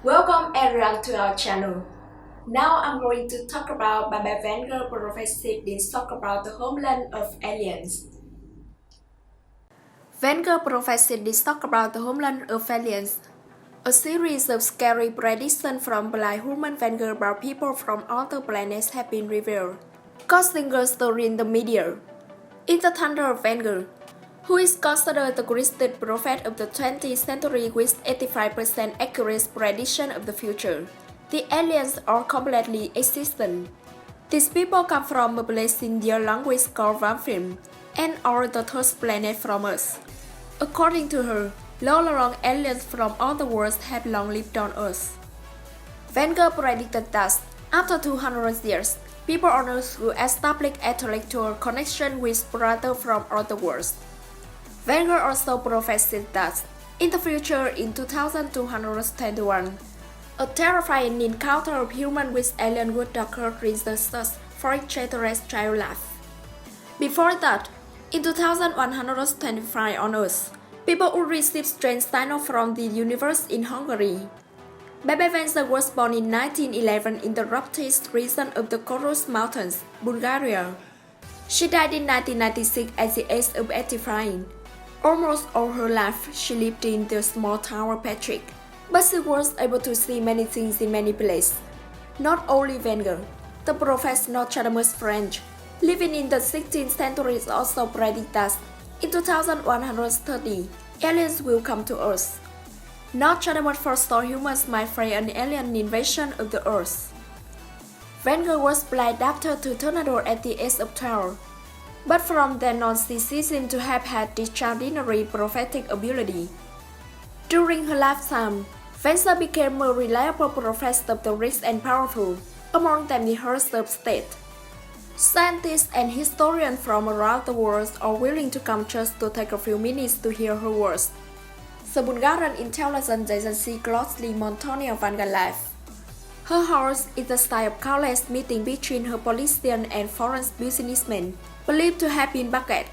Welcome everyone to our channel. Now I'm going to talk about Vanga prophesied this talk about the homeland of aliens. Vanga prophesied this talk about the homeland of aliens. A series of scary predictions from blind human Vanga about people from other planets have been revealed, causing a story in the media. In the Thunder of Vanga, who is considered the greatest prophet of the 20th century with 85% accurate prediction of the future. The aliens are completely existent. These people come from a place in their language called Vanga and are the third planet from us. According to her, long aliens from other worlds have long lived on Earth. Vanga predicted that after 200 years, people on Earth will establish intellectual connection with brothers from other worlds. Vanga also prophesied that, in the future in 2221, a terrifying encounter of humans with aliens would occur in the search for extraterrestrial life. Before that, in 2125 on Earth, people would receive strange signals from the universe in Hungary. Baby Vanga was born in 1911 in the Raptist region of the Coros Mountains, Bulgaria. She died in 1996 at the age of 85. Almost all her life, she lived in the small town of Patrick, but she was able to see many things in many places. Not only Vanga, the prophet Nostradamus French, living in the 16th century, also predicted that in 2130, aliens will come to Earth. Nostradamus foresaw humans might face an alien invasion of the Earth. Vanga was blind after two tornadoes at the age of 12. But from then on she seemed to have had extraordinary prophetic ability. During her lifetime, Vanga became a reliable prophet of the rich and powerful, among them the heads of state. Scientists and historians from around the world are willing to come just to take a few minutes to hear her words. The Bulgarian intelligence agency closely monitored Vanga's life. Her house is the site of countless meetings between her politicians and foreign businessmen, believed to have been bucket.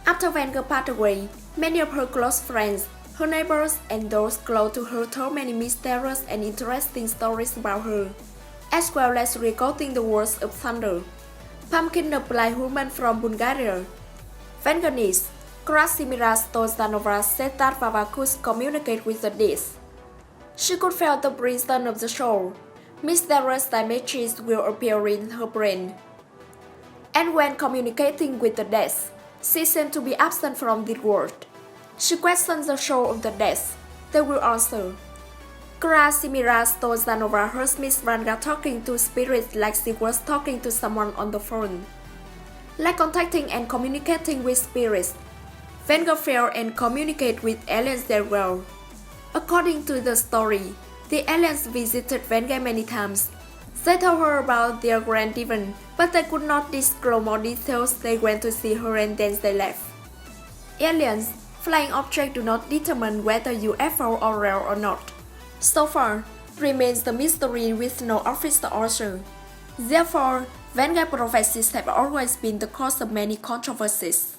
After Vanga passed away, many of her close friends, her neighbors, and those close to her told many mysterious and interesting stories about her, as well as recording the words of thunder, pumpkin of blind woman from Bulgaria. Vanganese, Krasimira Stoyanova said that Vava could communicate with the dead. She could feel the prison of the soul. Mysterious images will appear in her brain. And when communicating with the dead, she seemed to be absent from this world. She questioned the soul of the dead. They will answer. Krasimira Stoyanova heard Miss Vanga talking to spirits like she was talking to someone on the phone. Like contacting and communicating with spirits, Vanga felt and communicated with aliens as well. According to the story, the aliens visited Vanga many times. They told her about their grand event, but they could not disclose more details. They went to see her and then they left. Aliens, flying objects do not determine whether UFO are real or not. So far, remains the mystery with no official answer. Therefore, Vanga prophecies have always been the cause of many controversies.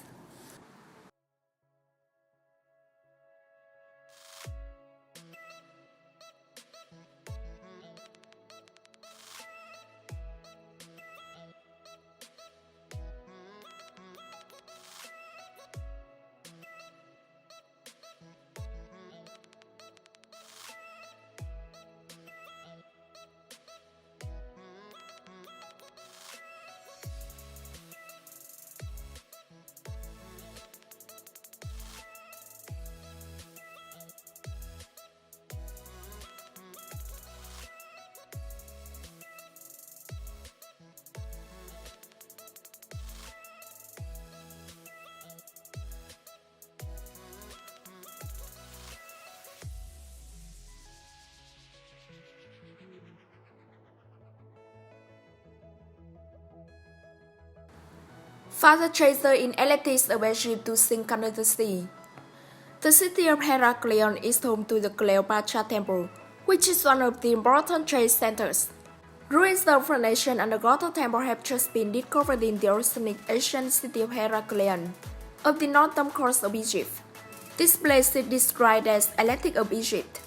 Father Chaser in Atlantis a ship to sink under the sea. The city of Heraklion is home to the Cleopatra Temple, which is one of the important trade centers. Ruins of the nation and the Golden Temple have just been discovered in the authentic ancient city of Heraklion, of the northern coast of Egypt. This place is described as Atlantic of Egypt.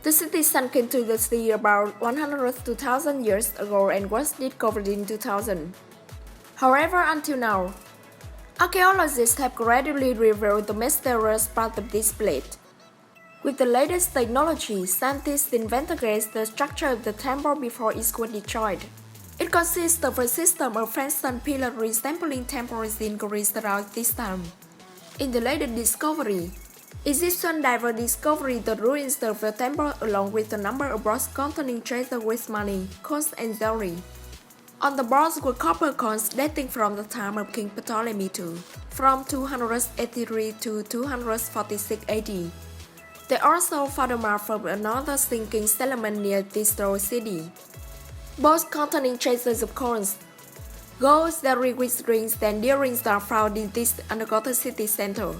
The city sunk into the sea about 100 to 2,000 years ago and was discovered in 2000. However, until now, archaeologists have gradually revealed the mysterious part of this plate. With the latest technology, scientists investigated the structure of the temple before it was destroyed. It consists of a system of French-stone pillars resembling temples in Greece around this time. In the latest discovery, Egyptian divers discovered the ruins of the temple along with a number of bronze containing treasure with money, coins, and jewelry. On the bronze were copper coins dating from the time of King Ptolemy II, from 283 to 246 AD. They also found a mark from another sinking settlement near this city, both containing traces of coins. Gold, jewelry with rings and earrings are found in this underwater city center.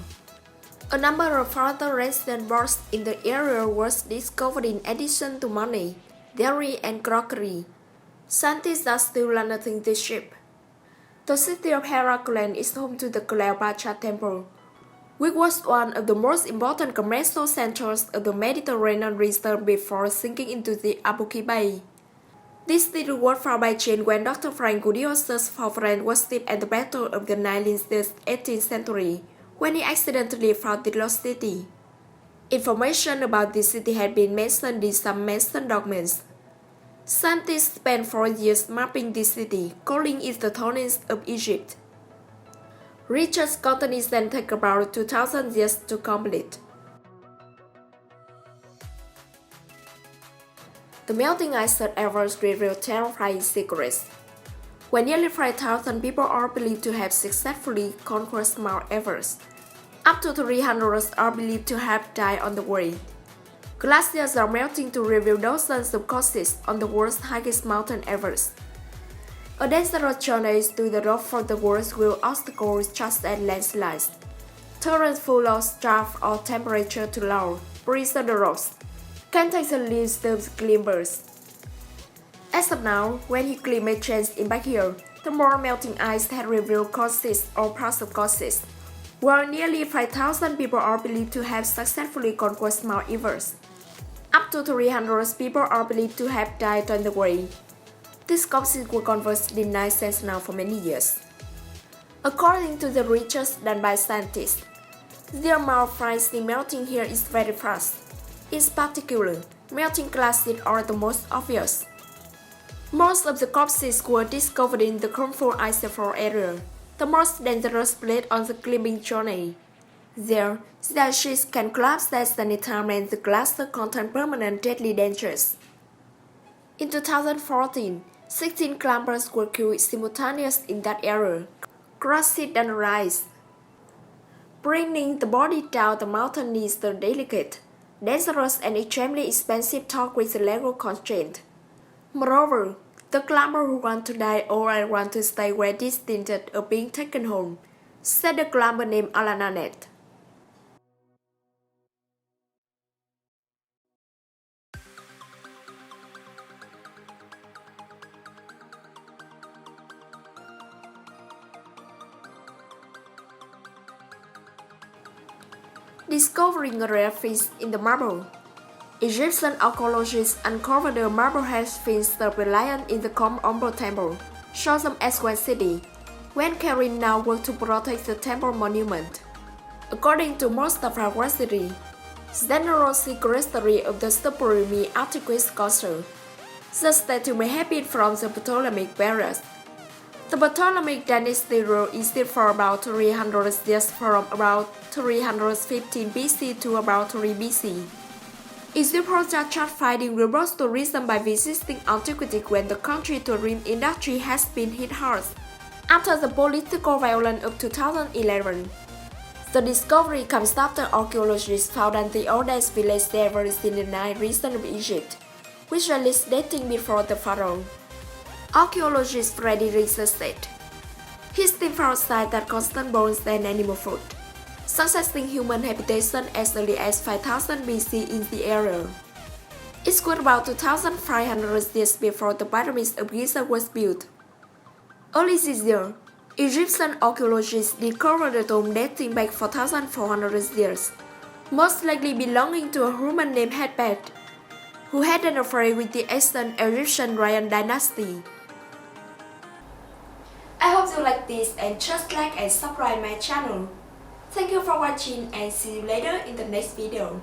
A number of further resident boards in the area was discovered in addition to money, jewelry, and crockery. Scientists are still unearthing this ship. The city of Heraclean is home to the Cleopatra Temple, which was one of the most important commercial centers of the Mediterranean region before sinking into the Abuki Bay. This city was found by chance when Dr. Frank Gudio's search for friend was still at the Battle of the Nile in the 18th century, when he accidentally found the lost city. Information about this city had been mentioned in some Mason documents. Scientists spent 4 years mapping this city, calling it the Tunis of Egypt. Research continues and take about 2,000 years to complete. The melting ice at Everest revealed terrifying secrets. When nearly 5,000 people are believed to have successfully conquered Mount Everest, up to 300 are believed to have died on the way. Glaciers are melting to reveal dozens of corpses on the world's highest mountain, Everest. A dangerous journey to the top for the world's with obstacles such as landslides, terrain full of drought or temperature too low, freeze the rocks, can take the least of glimmers. As of now, when climate change in back here, the more melting ice had revealed corpses or parts of corpses, while nearly 5,000 people are believed to have successfully conquered Mount Everest. Up to 300 people are believed to have died on the way. These corpses were converted in night sands now for many years. According to the research done by scientists, the amount of ice melting here is very fast. In particular, melting glaciers are the most obvious. Most of the corpses were discovered in the harmful Icefall area, the most dangerous place on the climbing journey. There, the sheets can collapse at any time and the glacier contain permanent deadly dangers. In 2014, 16 climbers were killed simultaneously in that area, crushed and rise. Bringing the body down the mountain is the delicate, dangerous and extremely expensive task with a legal constraint. Moreover, the climber who want to die or I want to stay were distinct of being taken home, said the climber named Alananet. Discovering a rare fish in the marble. Egyptian archaeologists uncovered a marble-head fish of a lion in the Kom Ombo temple, chosen as one city, when carrying now work to protect the temple monument. According to Mustafa Wasiri, general secretary of the Supreme Antiquity Council, the statue may have been from the Ptolemaic period. The Ptolemaic dynasty ruled Egypt for about 300 years from about 315 BC to about 3 BC. Egypt project chart finding robust tourism by visiting antiquity when the country's tourism industry has been hit hard. After the political violence of 2011, the discovery comes after archaeologists found that the oldest village ever in the Nile region of Egypt, which at least dating before the pharaoh. Archaeologists Freddy Research said, his team found signs that constant bones and animal food, suggesting human habitation as early as 5000 BC in the area. It was about 2500 years before the pyramids of Giza was built. Early this year, Egyptian archaeologists discovered a tomb dating back 4400 years, most likely belonging to a human named Headbad. who had an affair with the ancient Egyptian royal dynasty. I hope you like this and just like and subscribe my channel. Thank you for watching and see you later in the next video.